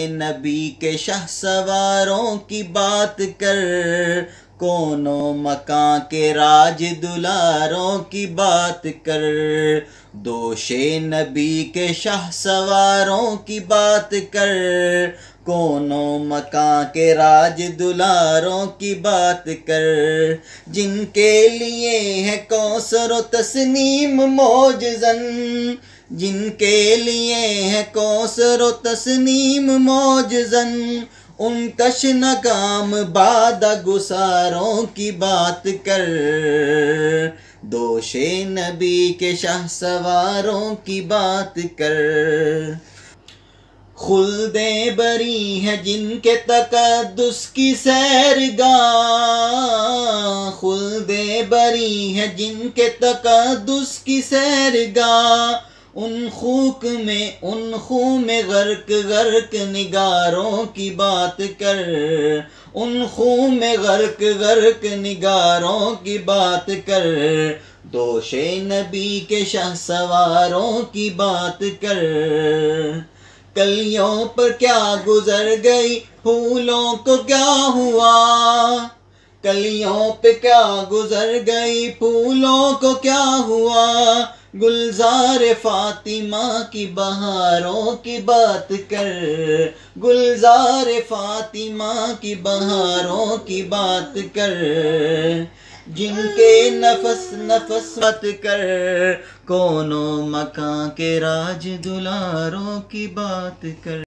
نبی کے شہ سواروں کی بات کر، کون و مکان کے راج دلاروں کی بات کر، دوش نبی کے شہ سواروں کی بات کر، کون و مکان کے راج دلاروں کی بات کر، جن کے لیے ہے کوثر و تسنیم موجزن، جن کے لیے ہے کوثر و تسنیم موجزن، ان تشنہ کام بادہ گساروں کی بات کر، دوش نبی کے شہ سواروں کی بات کر، خلد بری ہے جن کے تقدس کی سیرگاہ، خلد بری ہے جن کے تقدس کی سیرگاہ، ان خوک میں ان خوں میں غرق غرق نگاروں کی بات کر، ان خوں میں غرق غرق نگاروں کی بات کر، دوش نبی کے شہ سواروں کی بات کر، کلیوں پر کیا گزر گئی پھولوں کو کیا ہوا، کلیوں پہ کیا گزر گئی پھولوں کو کیا ہوا، گلزار فاطمہ کی بہاروں کی بات کر، گلزار فاطمہ کی بہاروں کی بات کر، جن کے نفس نفس مت کر، کون و مکان کے راج دلاروں کی بات کر۔